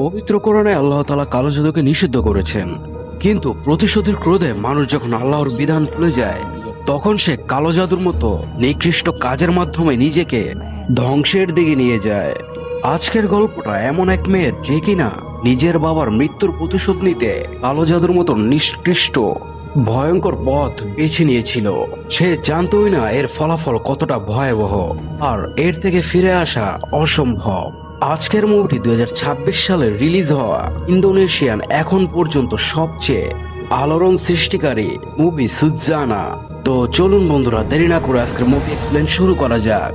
পবিত্র কোরআনে আল্লাহ তাআলা কালো জাদুকে নিষিদ্ধ করেছেন, কিন্তু প্রতিশোধের ক্রোধে মানুষ যখন আল্লাহর বিধান ভুলে যায়, তখন সে কালো জাদুর মতো নিকৃষ্ট কাজের মাধ্যমে নিজেকে ধ্বংসের দিকে নিয়ে যায়। আজকের গল্পটা এমন এক মেয়ের যে কিনা নিজের বাবার মৃত্যুর প্রতিশোধ নিতে কালো জাদুর মতো নিষ্কৃষ্ট ভয়ঙ্কর পথ বেছে নিয়েছিল। সে জানতই না এর ফলাফল কতটা ভয়াবহ, আর এর থেকে ফিরে আসা অসম্ভব। আজকের মুভিটি 2026 সালে রিলিজ হওয়া ইন্দোনেশিয়ান এখন পর্যন্ত সবচেয়ে আলোড়ন সৃষ্টিকারী মুভি সুজানা। তো চলুন বন্ধুরা, দেরি না করে আজকের মুভি এক্সপ্লেন শুরু করা যাক।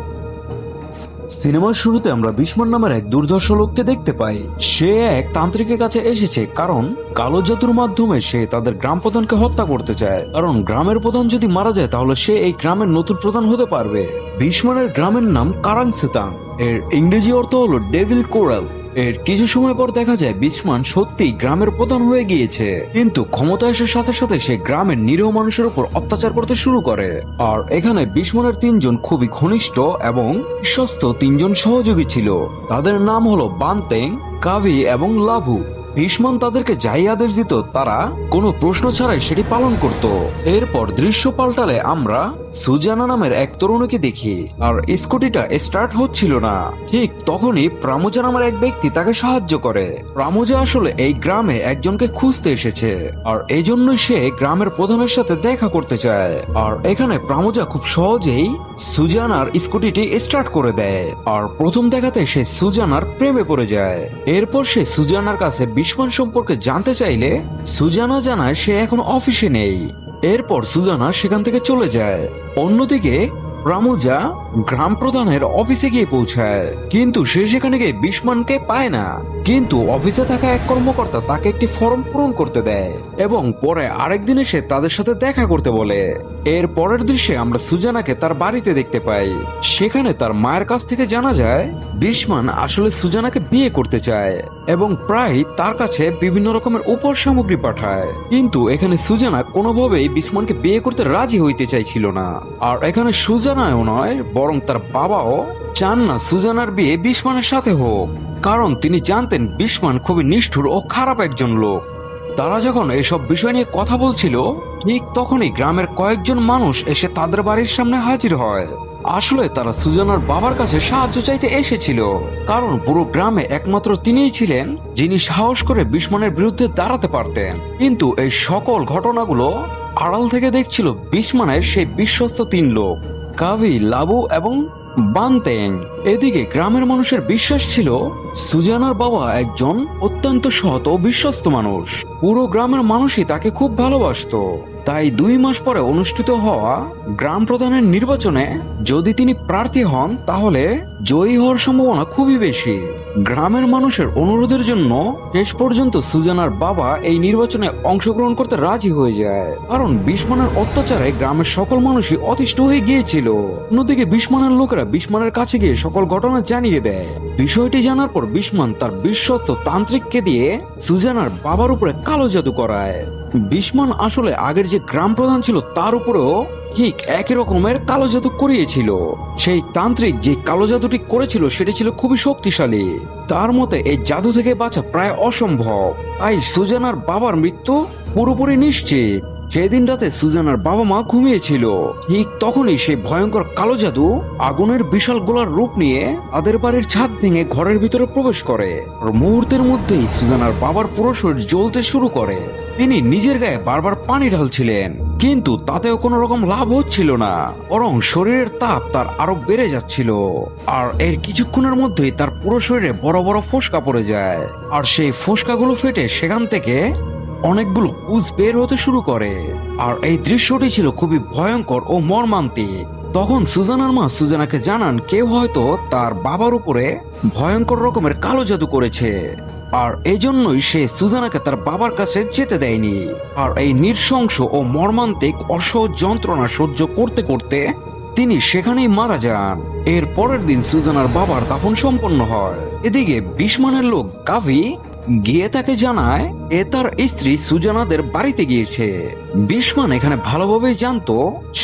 সিনেমার শুরুতে আমরা বিস্মান নামের এক দুর্ধর্ষ লোককে দেখতে পাই। সে এক তান্ত্রিকের কাছে এসেছে, কারণ কালো জাদুর মাধ্যমে সে তাদের গ্রাম প্রধানকে হত্যা করতে চায়। কারণ গ্রামের প্রধান যদি মারা যায় তাহলে সে এই গ্রামের নতুন প্রধান হতে পারবে। বিস্মানের গ্রামের নাম কারাংসেতাং, এর ইংরেজি অর্থ হলো ডেভিল কোরাল। এর কিছু সময় পর দেখা যায় বিস্মান সত্যি গ্রামের প্রধান হয়ে গিয়েছে, কিন্তু ক্ষমতা আসার সাথে সাথে সে গ্রামের নিরীহ মানুষের উপর অত্যাচার করতে শুরু করে। আর এখানে বিস্মানের তিনজন খুবই ঘনিষ্ঠ এবং বিশ্বস্ত তিনজন সহযোগী ছিল। তাদের নাম হলো বানতেং, কাভি এবং লাভু। বিস্মান তাদেরকে যাই আদেশ দিত তারা কোনো প্রশ্ন ছাড়াই সেটি পালন করত। এরপর দৃশ্য পাল্টালে আমরা সুজানা নামের এক তরুণীকে দেখি, আর স্কুটিটা স্টার্ট হচ্ছিল না। ঠিক তখনই প্রামোজা নামের এক ব্যক্তি তাকে সাহায্য করে। প্রামোজা আসলে এই গ্রামে একজনকে খুঁজতে এসেছে, আর এই জন্যই সে গ্রামের প্রধানের সাথে দেখা করতে চায়। আর এখানে প্রামোজা খুব সহজেই সুজানার স্কুটিটি স্টার্ট করে দেয়, আর প্রথম দেখাতে সে সুজানার প্রেমে পড়ে যায়। এরপর সে সুজানার কাছে বিস্মান সম্পর্কে জানতে চাইলে সুজানা জানায় সে এখন অফিসে নেই। এরপর সুজানা সেখান থেকে চলে যায়। অন্যদিকে প্রামোজা গ্রাম প্রধানের অফিসে গিয়ে পৌঁছায়, কিন্তু সে সেখানে গিয়ে বিস্মানকে পায় না। কিন্তু অফিসে থাকা এক কর্মকর্তা তাকে একটি ফর্ম পূরণ করতে দেয় এবং পরে আরেকদিন এসে তাদের সাথে দেখা করতে বলে। এর পরের দৃশ্যে আমরা সুজানাকে তার বাড়িতে দেখতে পাই। সেখানে তার মায়ের কাছ থেকে জানা যায় বিস্মান আসলে সুজানাকে বিয়ে করতে চায় এবং প্রায় তার কাছে বিভিন্ন রকমের উপহার সামগ্রী পাঠায়। কিন্তু এখানে সুজানা কোনোভাবেই বিস্মানকে বিয়ে করতে রাজি হইতে চাইছিল না। আর এখানে সুজানাও নয়, বরং তার বাবাও চান না সুজানার বিয়ে বিস্মানের সাথে হোক, কারণ তিনি জানতেন বিস্মান খুবই নিষ্ঠুর ও খারাপ একজন লোক। তারা যখন এসব বিষয় নিয়ে কথা বলছিল, ঠিক তখনই গ্রামের কয়েকজন মানুষ এসে তাদের বাড়ির সামনে হাজির হয়। আসলে তারা সুজানার বাবার কাছে সাহায্য চাইতে এসেছিল, কারণ পুরো গ্রামে একমাত্র তিনিই ছিলেন যিনি সাহস করে বিস্মানের বিরুদ্ধে দাঁড়াতে পারতেন। কিন্তু এই সকল ঘটনাগুলো আড়াল থেকে দেখছিল বিস্মানের সেই বিশ্বস্ত তিন লোক, কাভি, লাবু এবং বানতেং। এদিকে গ্রামের মানুষের বিশ্বাস ছিল সুজানার বাবা একজন অত্যন্ত সৎ ও বিশ্বস্ত মানুষ। পুরো গ্রামের মানুষই তাকে খুব ভালোবাসতো। তাই 2 মাস পরে অনুষ্ঠিত হওয়া গ্রাম প্রধানের নির্বাচনে যদি তিনি প্রার্থী হন তাহলে জয়ী হওয়ার সম্ভাবনা খুবই বেশি। গ্রামের মানুষের অনুরোধের জন্য শেষ পর্যন্ত সুজানার বাবা এই নির্বাচনে অংশগ্রহণ করতে রাজি হয়ে যায়, কারণ বিস্মানের অত্যাচারে গ্রামের সকল মানুষই অতিষ্ঠ হয়ে গিয়েছিল। অন্যদিকে বিস্মানের লোকেরা বিস্মানের কাছে গিয়ে সকল ঘটনা জানিয়ে দেয়। বিষয়টি জানার পর বিস্মান তার বিশ্বস্ত তান্ত্রিককে দিয়ে সুজানার বাবার উপরে কালো জাদু করায়। বিস্মান আসলে আগের যে গ্রাম প্রধান ছিল তার উপরেও ঠিক একই রকমের কালো জাদু করিয়েছিল। সেই তান্ত্রিক যে কালো জাদুটি করেছিল সেটি ছিল খুবই শক্তিশালী। তার মতে এই জাদু থেকে বাঁচা প্রায় অসম্ভব। তাই সুজানার বাবার মৃত্যু পুরোপুরি নিশ্চিত। সেদিন রাতে সুজানার বাবা মা ঘুমিয়েছিল। ঠিক তখনই সে ভয়ঙ্কর কালো জাদু আগুনের বিশাল গোলার রূপ নিয়ে তাদের বাড়ির ছাদ ভেঙে ঘরের ভিতরে প্রবেশ করে। আর মুহূর্তের মধ্যেই সুজানার বাবার পুরো শরীর জ্বলতে শুরু করে। তিনি নিজের গায়ে বারবার পানি ঢালছিলেন, কিন্তু তাতেও কোনো রকম লাভ হচ্ছিল না, বরং শরীরের তাপ তার আরো বেড়ে যাচ্ছিল। আর এর কিছুক্ষণের মধ্যেই তার পুরো শরীরে বড় বড় ফোসকা পড়ে যায়, আর সেই ফোসকাগুলো ফেটে সেখান থেকে অনেকগুলো পুঁজ বের হতে শুরু করে। আর এই দৃশ্যটি ছিল খুবই ভয়ঙ্কর ও মর্মান্তিক। তখন সুজানার মা সুজানাকে জানান কেউ হয়তো তার বাবার উপরে ভয়ঙ্কর রকমের কালো জাদু করেছে, আর এজন্যই সে সুজানাকে তার বাবার কাছে যেতে দেয়নি। আর এই নৃশংস ও মর্মান্তিক অসহ্য যন্ত্রণা সহ্য করতে করতে তিনি সেখানেই মারা যান। এর পরের দিন সুজানার বাবার দাফন সম্পন্ন হয়। এদিকে বিস্মানের লোক কাভি গিয়ে তাকে জানায় এ তার স্ত্রী সুজানাদের বাড়িতে গিয়েছে। বিস্মান এখানে ভালোভাবে জানতো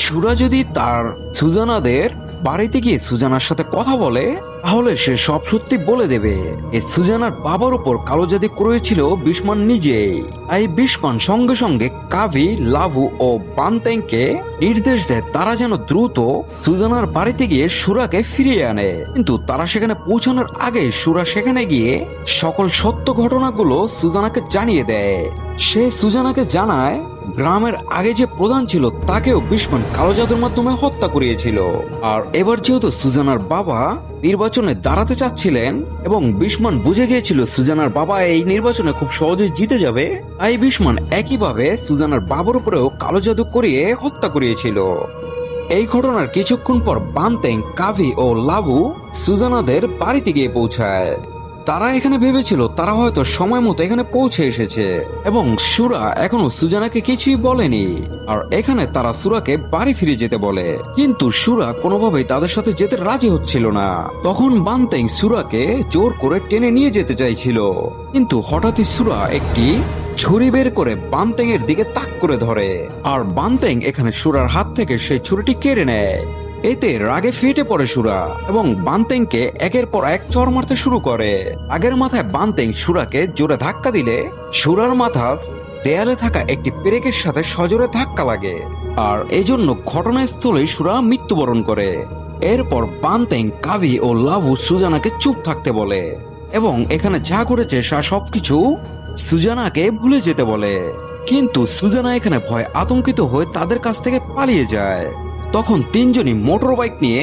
সুরা যদি তার সুজানাদের বাড়িতে গিয়ে সুজানার সাথে কথা বলে তাহলে সে সব সত্যি বলে দেবে। এই সুজানার বাবার উপর কালো জাদু করেছিল বিস্মান নিজেই। এই বিস্মান সঙ্গে সঙ্গে কাভি, লাভু ও বানতেংকে নির্দেশ দেয় তারা যেন দ্রুত সুজানার বাড়িতে গিয়ে সুরাকে ফিরিয়ে আনে। কিন্তু তারা সেখানে পৌঁছানোর আগে সুরা সেখানে গিয়ে সকল সত্য ঘটনাগুলো সুজানাকে জানিয়ে দেয়। সে সুজানাকে জানায় গ্রামের আগে যে প্রধান ছিল তাকেও বিস্মান কালো জাদুর মাধ্যমে হত্যা করিয়েছিল। আর এবার যেহেতু সুজানার বাবা নির্বাচনে দাঁড়াতে চাচ্ছিলেন এবং বিস্মান বুঝে গিয়েছিল সুজানার বাবা এই নির্বাচনে খুব সহজেই জিতে যাবে, তাই বিস্মান একইভাবে সুজানার বাবার উপরেও কালো জাদু করিয়ে হত্যা করিয়েছিল। এই ঘটনার কিছুক্ষণ পর বানতেং, কাভি ও লাবু সুজানাদের বাড়িতে গিয়ে পৌঁছায়। তারা এখানে ভেবেছিল তারা হয়তো সময় মতো এখানে পৌঁছে এসেছে এবং সুরা এখনো সুজানাকে কিছুই বলেনি। আর এখানে তারা সুরাকে বাড়ি ফিরে যেতে বলে, কিন্তু সুরা কোনোভাবেই তাদের সাথে যেতে রাজি হচ্ছিল না। তখন বানতেং সুরাকে জোর করে টেনে নিয়ে যেতে চাইছিল, কিন্তু হঠাৎই সুরা একটি ছুরি বের করে বানতেং এর দিকে তাক করে ধরে। আর বানতেং এখানে সুরার হাত থেকে সেই ছুরিটি কেড়ে নেয়। এতে রাগে ফেটে পড়ে সুরা এবং বানতেংকে একের পর এক চড় মারতে শুরু করে। আগের মাথায় বানতেং সুরাকে জোরে ধাক্কা দিলে সুরার মাথা দেয়ালে থাকা একটি পেরেকের সাথে সজোরে ধাক্কা লাগে, আর এজন্য ঘটনাস্থলেই সুরা মৃত্যুবরণ করে। এরপর বানতেং, কাভি ও লাভু সুজানাকে চুপ থাকতে বলে এবং এখানে যা ঘটেছে সা সবকিছু সুজানাকে ভুলে যেতে বলে। কিন্তু সুজানা এখানে ভয় আতঙ্কিত হয়ে তাদের কাছ থেকে পালিয়ে যায়। তখন তিনজনই মোটর বাইক নিয়ে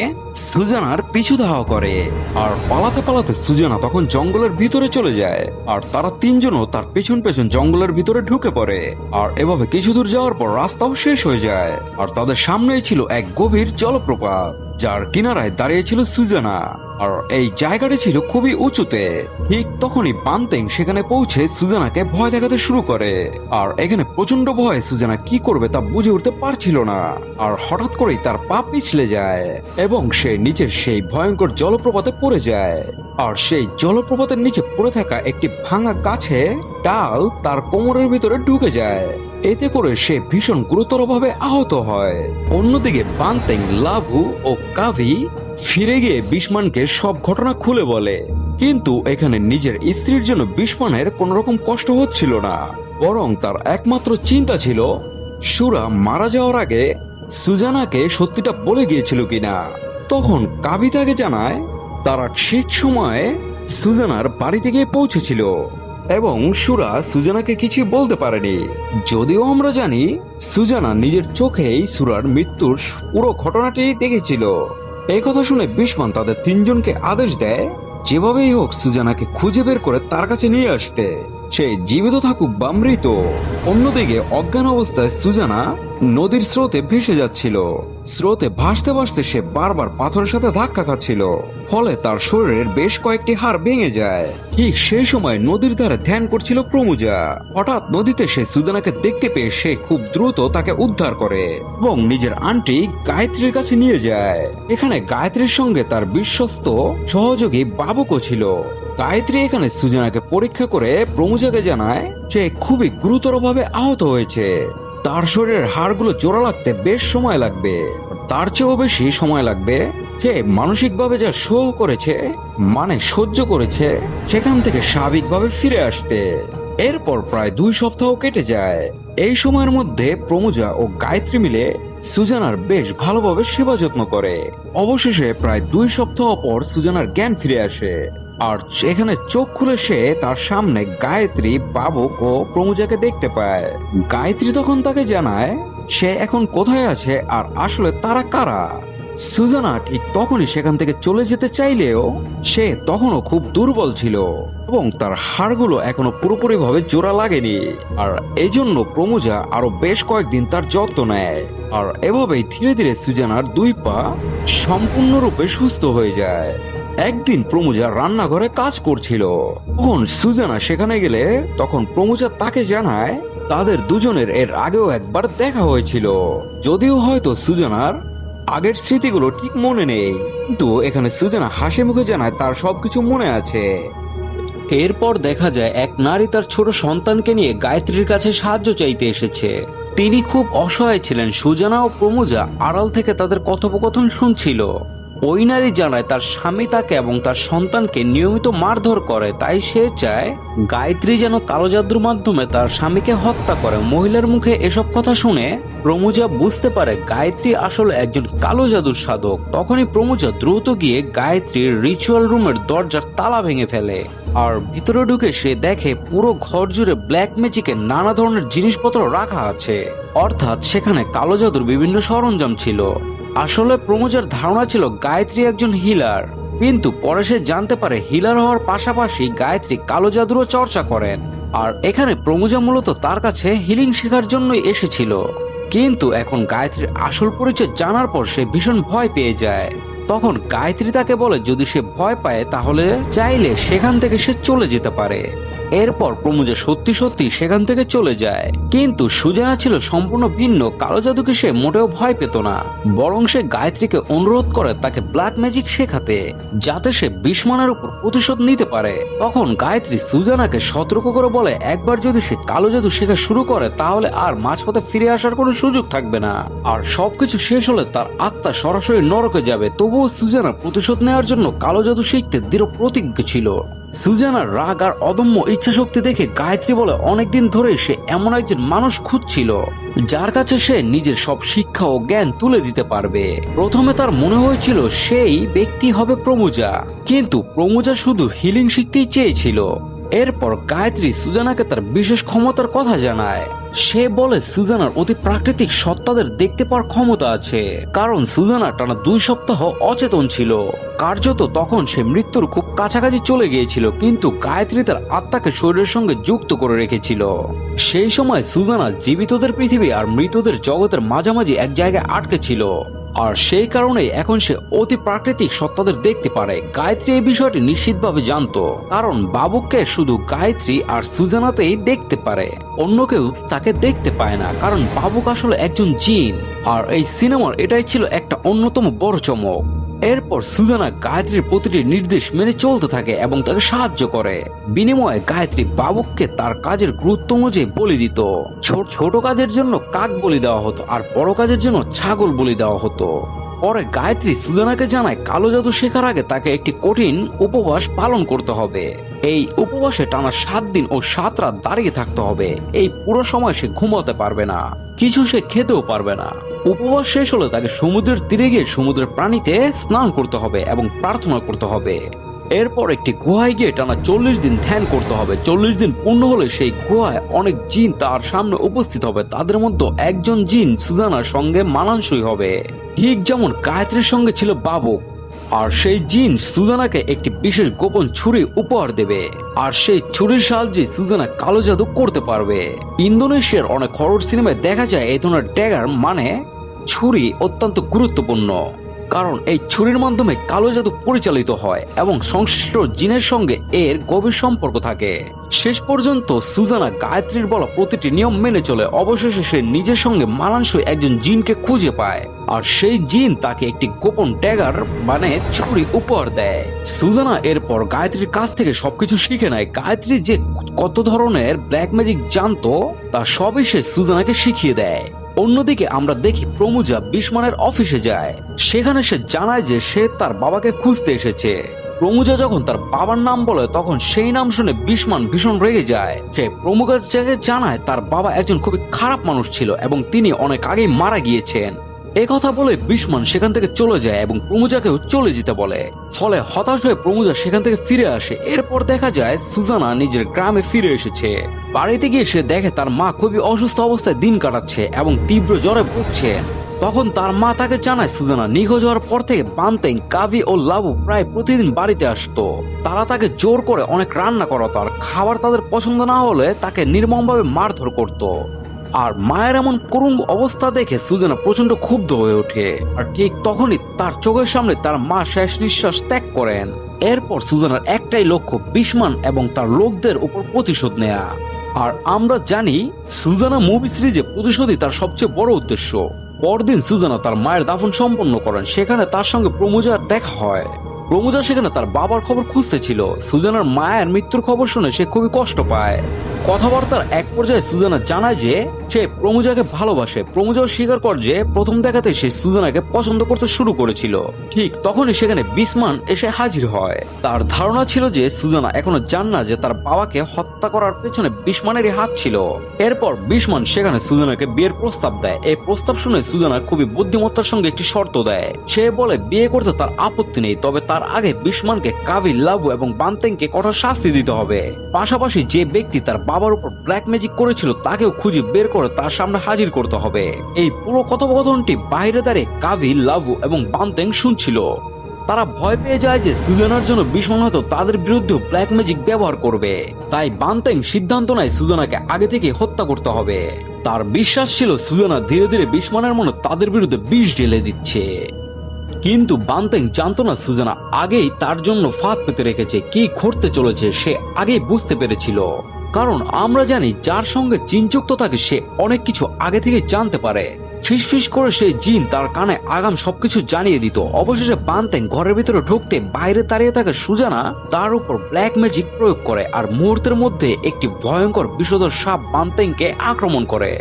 সুজানার পিছু ধাওয়া করে, আর পালাতে পালাতে সুজানা তখন জঙ্গলের ভিতরে চলে যায়। আর তারা তিনজনও তার পেছন পেছন জঙ্গলের ভিতরে ঢুকে পড়ে। আর এভাবে কিছু দূর যাওয়ার পর রাস্তাও শেষ হয়ে যায়, আর তাদের সামনেই ছিল এক গভীর জলপ্রপাত, যার কিনারায় দাঁড়িয়ে ছিল সুজানা। আর এই জায়গাটি ছিল খুবই উঁচুতে। ঠিক তখনই বানতেং সেখানে পৌঁছে সুজানাকে ভয় দেখাতে শুরু করে। আর এখানে প্রচন্ড ভয়ে সুজানা কি করবে তা বুঝে উঠতে পারছিল না। আর হঠাৎ করেই তার পা পিছলে যায় এবং সে নিচের সেই ভয়ঙ্কর জলপ্রপাতে পড়ে যায়। আর সেই জলপ্রপাতের নিচে পড়ে থাকা একটি ভাঙা গাছে ডাল তার কোমরের ভিতরে ঢুকে যায়। এতে করে সে ভীষণ গুরুতরভাবে আহত হয়। অন্যদিকে বানতেং, লাভু ও কাভি ফিরে গিয়ে বিস্মানকে সব ঘটনা খুলে বলে, কিন্তু এখানে নিজের স্ত্রীর জন্য বিস্মানের কোন রকম কষ্ট হচ্ছিল না, বরং তার একমাত্র চিন্তা ছিল সুরা মারা যাওয়ার আগে সুজানাকে সত্যিটা বলে গিয়েছিল কিনা। তখন কাভি তাকে জানায় তারা ঠিক সময়ে সুজানার বাড়িতে গিয়ে পৌঁছেছিল এবং সুরা সুজানাকে কিছু বলতে পারেনি। যদিও আমরা জানি সুজানা নিজের চোখেই সুরার মৃত্যুর পুরো ঘটনাটি দেখেছিল। এই কথা শুনে বিস্মান তাদের তিনজনকে আদেশ দেয় যেভাবেই হোক সুজানাকে খুঁজে বের করে তার কাছে নিয়ে আসতে, সে জীবিত থাকুক বা মৃত। অন্যদিকে অজ্ঞান অবস্থায় সুজানা নদীর স্রোতে ভেসে যাচ্ছিল। স্রোতে ভাসতে ভাসতে সে বারবার পাথরের সাথে ধাক্কা খাচ্ছিল, ফলে তার শরীরের বেশ কয়েকটি হাড় ভেঙে যায়। ঠিক সেই সময় নদীর ধারে ধ্যান করছিল প্রমুজা। হঠাৎ নদীতে সে সুজানাকে দেখতে পেয়ে সে খুব দ্রুত তাকে উদ্ধার করে এবং নিজের আন্টি গায়ত্রীর কাছে নিয়ে যায়। এখানে গায়ত্রীর সঙ্গে তার বিশ্বস্ত সহযোগী বাবুকও ছিল। গায়ত্রী এখানে সুজানাকে পরীক্ষা করে প্রমুজাকে জানায় সে খুবই গুরুতরভাবে আহত হয়েছে, তার শরীরের হাড়গুলো জোড়া লাগতে বেশ সময় লাগবে, তার চেয়েও বেশি সময় লাগবে সে মানসিকভাবে যা সহ করেছে মানে সহ্য করেছে সেখান থেকে স্বাভাবিকভাবে ফিরে আসতে। এরপর প্রায় 2 সপ্তাহ কেটে যায়। এই সময়ের মধ্যে প্রমুজা ও গায়ত্রী মিলে সুজানার বেশ ভালোভাবে সেবা যত্ন করে। অবশেষে প্রায় 2 সপ্তাহ পর সুজানার জ্ঞান ফিরে আসে, আর এখানে চোখ খুলে সে তার সামনে গায়ত্রী, বাবুক ও প্রমুজাকে দেখতে পায়। গায়ত্রী তখন তাকে জানায় সে এখন কোথায় আছে আর আসলে তারা কারা। সুজানা ঠিক তখনই সেখান থেকে চলে যেতে চাইলেও সে তখনও খুব দুর্বল ছিল এবং তার হাড়গুলো এখনো পুরোপুরি ভাবে জোড়া লাগেনি। আর এজন্য প্রমুজা আরো বেশ কয়েকদিন তার যত্ন নেয়। আর এভাবেই ধীরে ধীরে সুজানার 2 পা সম্পূর্ণরূপে সুস্থ হয়ে যায়। একদিন প্রমুজা রান্নাঘরে কাজ করছিল, তখন সুজানা সেখানে গেলে তখন প্রমুজা তাকে জানায় তাদের দুজনের এর আগেও একবার দেখা হয়েছিল। যদিও হয়তো সুজানার আগের স্মৃতিগুলো ঠিক মনে নেই, কিন্তু এখানে সুজানা হাসি মুখে জানায় তার সবকিছু মনে আছে। এরপর দেখা যায় এক নারী তার ছোট সন্তানকে নিয়ে গায়ত্রীর কাছে সাহায্য চাইতে এসেছে। তিনি খুব অসহায় ছিলেন। সুজানা ও প্রমুজা আড়াল থেকে তাদের কথোপকথন শুনছিল। ওই নারী জানায় তার স্বামী তাকে এবং তার সন্তানকে নিয়মিত মারধর করে, তাই সে চায় গায়ত্রী যেন কালো জাদুর মাধ্যমে তার স্বামীকে হত্যা করে। মহিলার মুখে এসব কথা শুনে প্রমুজা বুঝতে পারে গায়ত্রী আসলে একজন কালো জাদুর সাধক। তখনই প্রমুজা দ্রুত গিয়ে গায়ত্রীর রিচুয়াল রুমের দরজার তালা ভেঙে ফেলে, আর ভিতরে ঢুকে সে দেখে পুরো ঘর জুড়ে ব্ল্যাক ম্যাজিকের নানা ধরনের জিনিসপত্র রাখা আছে, অর্থাৎ সেখানে কালো জাদুর বিভিন্ন সরঞ্জাম ছিল। আসলে প্রমুজার ধারণা ছিল গায়ত্রী একজন হিলার, কিন্তু পরে সে জানতে পারে হিলার হওয়ার পাশাপাশি গায়ত্রী কালো জাদুরও চর্চা করেন। আর এখানে প্রমুজা মূলত তার কাছে হিলিং শেখার জন্যই এসেছিল। কিন্তু এখন গায়ত্রীর আসল পরিচয় জানার পর সে ভীষণ ভয় পেয়ে যায়। তখন গায়ত্রী তাকে বলে যদি সে ভয় পায় তাহলে চাইলে সেখান থেকে সে চলে যেতে পারে। এরপর প্রমুজা সত্যি সত্যি সেখান থেকে চলে যায়, কিন্তু সুজানা ছিল সম্পূর্ণ ভিন্ন। কালো জাদুকে সে মোটেও ভয় পেত না, বরং সে গায়ত্রীকে অনুরোধ করে তাকে ব্ল্যাক ম্যাজিক শেখাতে, যাতে সে বিস্মানের উপর প্রতিশোধ নিতে পারে। তখন গায়ত্রী সুজানাকে সতর্ক করে বলে একবার যদি সে কালো জাদু শেখা শুরু করে তাহলে আর মাঝপথে ফিরে আসার কোনো সুযোগ থাকবে না, আর সবকিছু শেষ হলে তার আত্মা সরাসরি নরকে যাবে। তবুও সুজানা প্রতিশোধ নেওয়ার জন্য কালো জাদু শিখতে দৃঢ় প্রতিজ্ঞ ছিল। সুজানার রাগ আর অদম্য ইচ্ছা শক্তি দেখে গায়ত্রী বলে অনেকদিন ধরে সে এমন একজন মানুষ খুঁজছিল যার কাছে সে নিজের সব শিক্ষা ও জ্ঞান তুলে দিতে পারবে। প্রথমে তার মনে হয়েছিল সেই ব্যক্তি হবে প্রমুজা, কিন্তু প্রমুজা শুধু হিলিং শিখতেই চেয়েছিল। এরপর গায়ত্রী সুজানাকে তার বিশেষ ক্ষমতার কথা জানায়। সে বলে সুজানার অতি প্রাকৃতিক সত্তাদের দেখতে পাওয়ার ক্ষমতা আছে, কারণ সুজানা টানা 2 সপ্তাহ অচেতন ছিল। কার্যত তখন সে মৃত্যুর খুব কাছাকাছি চলে গিয়েছিল, কিন্তু গায়ত্রী তার আত্মাকে শরীরের সঙ্গে যুক্ত করে রেখেছিল। সেই সময় সুজানা জীবিতদের পৃথিবী আর মৃতদের জগতের মাঝামাঝি এক জায়গায় আটকে ছিল, আর সেই কারণে এখন সে অতি প্রাকৃতিক সত্তাদের দেখতে পারে। গায়ত্রী এই বিষয়টি নিশ্চিতভাবে জানতো, কারণ বাবুককে শুধু গায়ত্রী আর সুজানাতেই দেখতে পারে, অন্য কেউ তাকে দেখতে পায় না, কারণ বাবুক আসলে একজন জিন। আর এই সিনেমার এটাই ছিল একটা অন্যতম বড় চমক। এরপর সুজানা গায়ত্রীর প্রতিটি নির্দেশ মেনে চলতে থাকে এবং তাকে সাহায্য করে। বিনিময়ে গায়ত্রী বাবুককে তার কাজের গুরুত্ব অনুযায়ী বলি দিত। ছোট কাজের জন্য কাক বলি দেওয়া হতো, আর বড় কাজের জন্য ছাগল বলি দেওয়া হতো। পরে গায়ত্রী সুজানাকে জানায় কালো জাদু শেখার আগে তাকে একটি কঠিন উপবাস পালন করতে হবে। এই উপবাসে টানা 7 দিন ও 7 রাত দাঁড়িয়ে থাকতে হবে। এই পুরো সময় সে ঘুমাতে পারবে না, কিছু সে খেতেও পারবে না। উপবাস শেষ হলে তাকে সমুদ্রের তীরে গিয়ে সমুদ্রের পানিতে স্নান করতে হবে এবং প্রার্থনা করতে হবে। এরপর একটি গুহায় গিয়ে টানা 40 দিন ধ্যান করতে হবে। 40 দিন পূর্ণ হলে সেই গুহায় অনেক জিন তার সামনে উপস্থিত হবে। তাদের মধ্যে একজন জিন সুজানার সঙ্গে মানানসই হবে, ঠিক যেমন গায়ত্রীর সঙ্গে ছিল বাবুক। আর সেই জিন সুজানাকে একটি বিশেষ গোপন ছুরি উপহার দেবে, আর সেই ছুরির সাহায্যে সুজানা কালো জাদু করতে পারবে। ইন্দোনেশিয়ার অনেক হরর সিনেমায় দেখা যায় এই ধরনের ড্যাগার মানে ছুরি অত্যন্ত গুরুত্বপূর্ণ, কারণ এই ছুরির মাধ্যমে কালো জাদু পরিচালিত হয় এবং সংশ্লিষ্ট জিনের সঙ্গে এর গভীর সম্পর্ক থাকে। শেষ পর্যন্ত সুজানা গায়ত্রীর বলা প্রতিটি নিয়ম মেনে চলে। অবশেষে সে নিজের সঙ্গে মানানসই একজন জিনকে খুঁজে পায়, আর সেই জিন তাকে একটি গোপন ড্যাগার মানে ছুরি উপহার দেয়। সুজানা এরপর গায়ত্রীর কাছ থেকে সবকিছু শিখে নেয়। গায়ত্রী যে কত ধরনের ব্ল্যাক ম্যাজিক জানতো তা সবই সে সুজানাকে শিখিয়ে দেয়। অন্যদিকে আমরা দেখি প্রমুজা বিস্মানের অফিসে যায়। সেখানে সে জানায় যে সে তার বাবাকে খুঁজতে এসেছে। প্রমুজা যখন তার বাবার নাম বলে তখন সেই নাম শুনে বিস্মান ভীষণ রেগে যায়। সে প্রমুজাকে জানায় তার বাবা একজন খুবই খারাপ মানুষ ছিল এবং তিনি অনেক আগেই মারা গিয়েছেন। একথা বলে বিস্মান সেখান থেকে চলে যায় এবং প্রমুজাকেও চলে যেতে বলে। ফলে হতাশ হয়ে প্রমুজা সেখান থেকে ফিরে আসে। এরপর দেখা যায় সুজানা নিজের গ্রামে ফিরে এসেছে। বাড়িতে গিয়ে সে দেখে তার মা খুবই অসুস্থ অবস্থায় দিন কাটাচ্ছে এবং তীব্র জ্বরে ভুগছেন। তখন তার মা তাকে জানায় সুজানা নিখোঁজ হওয়ার পর থেকে বান্তেং, কাভি ও লাবু প্রায় প্রতিদিন বাড়িতে আসতো। তারা তাকে জোর করে অনেক রান্না করাতো, আর খাবার তাদের পছন্দ না হলে তাকে নির্মমভাবে মারধর করতো। আর মায়ের এমন করুণ অবস্থা দেখে সুজানা প্রচন্ড ক্ষুব্ধ হয়ে ওঠে। আর ঠিক তখনই তার চোখের সামনে তার মা শেষ নিঃশ্বাস ত্যাগ করেন। এরপর সুজানার একটাই লক্ষ্য বিস্মান এবং তার লোকদের উপর প্রতিশোধ নেয়া। আর আমরা জানি সুজানা মুভি সিরিজে প্রতিশোধই তার সবচেয়ে বড় উদ্দেশ্য। পরদিন সুজানা তার মায়ের দাফন সম্পন্ন করেন। সেখানে তার সঙ্গে প্রমুজার দেখা হয়। প্রমোজা সেখানে তার বাবার খবর খুঁজতে ছিল। সুজানার মায়ের মৃত্যুর খবর শুনে সে খুবই কষ্ট পায়। কথাবার্তার এক পর্যায়ে সুজানা জানায় যে সে প্রমোজাকে ভালোবাসে। প্রমোজাও স্বীকার করে যে প্রথম দেখাতে সে সুজানাকে পছন্দ করতে শুরু করেছিল। ঠিক তখনই সেখানে বিসমান এসে হাজির হয়। তার ধারণা ছিল যে সুজানা এখনো জান না যে তার বাবাকে হত্যা করার পেছনে বিসমানেরই হাত ছিল। এরপর বিসমান সেখানে সুজানাকে বিয়ের প্রস্তাব দেয়। এই প্রস্তাব শুনে সুজানা খুবই বুদ্ধিমত্তার সঙ্গে একটি শর্ত দেয়। সে বলে বিয়ে করতে তার আপত্তি নেই, তবে তার আগে বিসমানকে কাভি, লাভু এবং বান্তেংকে কঠোর শাস্তি দিতে হবে। পাশাপাশি যে ব্যক্তি তার বাবার উপর ব্ল্যাক ম্যাজিক করেছিল তাকেও খুঁজে বের করে তার সামনে হাজির করতে হবে। এই পুরো কথোপকথনটি বাইরে দাঁড়িয়ে কাভি, লাভু এবং বান্তেং শুনছিল। তারা ভয় পেয়ে যায় যে সুজানার জন্য বিসমান হয়তো তাদের বিরুদ্ধে ব্ল্যাক ম্যাজিক ব্যবহার করবে। তাই বান্তেং সিদ্ধান্ত নেয় সুজানাকে আগে থেকে হত্যা করতে হবে। তার বিশ্বাস ছিল সুজানা ধীরে ধীরে বিসমানের মনে তাদের বিরুদ্ধে বিষ ঢেলে দিচ্ছে। কিন্তু বান্তেং জানতো না সুজানা আগেই তার জন্য ফাঁদ পেতে রেখেছে। কি ঘটতে চলেছে সে আগেই বুঝতে পেরেছিল। কারণ আমরা জানি যার সঙ্গে জিনযুক্ত থাকে সে অনেক কিছু আগে থেকে জানতে পারে। ফিসফিস করে সেই জিন তার কানে আগাম সবকিছু জানিয়ে দিত। অবশেষে বান্তেং ঘরের ভিতরে ঢুকতে বাইরে দাঁড়িয়ে থাকা সুজানা তার উপর ব্ল্যাক ম্যাজিক প্রয়োগ করে, আর মুহূর্তের মধ্যে একটি ভয়ঙ্কর বিষধর সাপ বান্তেংকে আক্রমণ করে।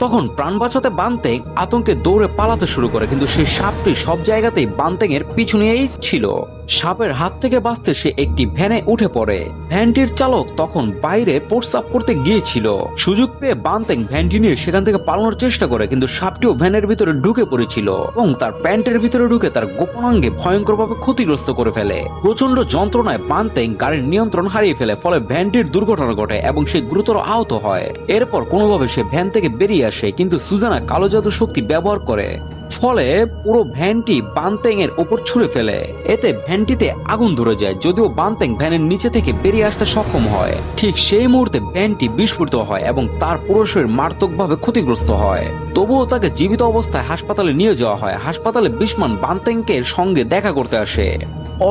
তখন প্রাণ বাঁচাতে বান্তেং আতঙ্কে দৌড়ে পালাতে শুরু করে, কিন্তু সেই সাপটি সব জায়গাতেই বান্তেং এর পিছু নিয়েই ছিল। সাপের হাত থেকে বাঁচতে সে একটি ভ্যানে উঠে পড়ে। ভ্যানটির চালক তখন বাইরে প্রস্রাব করতে গিয়েছিল। সুযোগ পেয়ে বান্তেং ভ্যানটি নিয়ে সেখান থেকে পালানোর চেষ্টা করে, কিন্তু সাপটিও ভ্যানের ভিতরে ঢুকে পড়েছিল এবং তার প্যান্টের ভিতরে ঢুকে তার গোপনাঙ্গে ভয়ঙ্করভাবে ক্ষতিগ্রস্ত করে ফেলে। প্রচন্ড যন্ত্রণায় বান্তেং গাড়ির নিয়ন্ত্রণ হারিয়ে ফেলে, ফলে ভ্যানটির দুর্ঘটনা ঘটে এবং সে গুরুতর আহত হয়। এরপর কোনোভাবে সে ভ্যান থেকে বেরিয়ে আসে, কিন্তু সুজানা কালো জাদু শক্তি ব্যবহার করে, ফলে পুরো ভ্যানটি বান্তেং এর উপর ছুঁড়ে ফেলে। এতে ভ্যানটিতে আগুন ধরে যায়। যদিও বান্তেং ভ্যানের নিচে থেকে বেরিয়ে আসতে সক্ষম হয়, ঠিক সেই মুহূর্তে ভ্যানটি বিস্ফোরিত হয় এবং তার পুরো শরীর মারাত্মকভাবে ক্ষতিগ্রস্ত হয়। তবুও তাকে জীবিত অবস্থায় হাসপাতালে নিয়ে যাওয়া হয়। হাসপাতালে বিসমান বান্তেংকে সঙ্গে দেখা করতে আসে।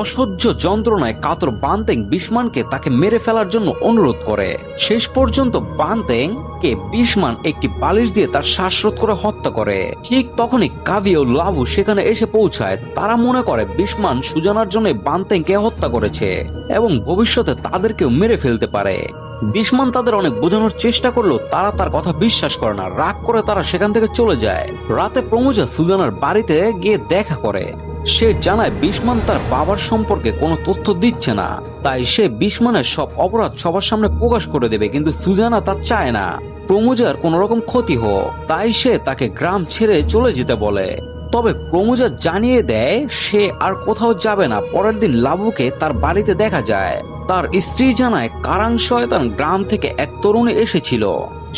অসহ্য যন্ত্রণায় কাতর বান্তেং বিসমানকে তাকে মেরে ফেলার জন্য অনুরোধ করে। শেষ পর্যন্ত বান্তেং কে বিসমান একটি বালিশ দিয়ে তার শ্বাসরোধ করে হত্যা করে। ঠিক তখনই কাভি ও লাভু সেখানে এসে পৌঁছায়। তারা মনে করে বিসমান সুজানার জন্য বান্তেংকে হত্যা করেছে এবং ভবিষ্যতে তাদেরকেও মেরে ফেলতে পারে। বিসমান তাদের অনেক বোঝানোর চেষ্টা করলেও তারা তার কথা বিশ্বাস করে না। রাগ করে তারা সেখান থেকে চলে যায়। রাতে প্রমোজা সুজানার বাড়িতে গিয়ে দেখা করে। সে জানায় বিসমান তার বাবার সম্পর্কে কোনো তথ্য দিচ্ছে না, তাই সে বিসমানের সব অপরাধ সবার সামনে প্রকাশ করে দেবে। কিন্তু সুজানা তা চায় না প্রমোজার কোন রকম ক্ষতি হোক, তাই সে তাকে গ্রাম ছেড়ে চলে যেতে বলে। তবে প্রমোজা জানিয়ে দেয় সে আর কোথাও যাবে না। পরের দিন লাবুকে তার বাড়িতে দেখা যায়। তার স্ত্রী জানায় কারাং শয়তান গ্রাম থেকে এক তরুণী এসেছিল।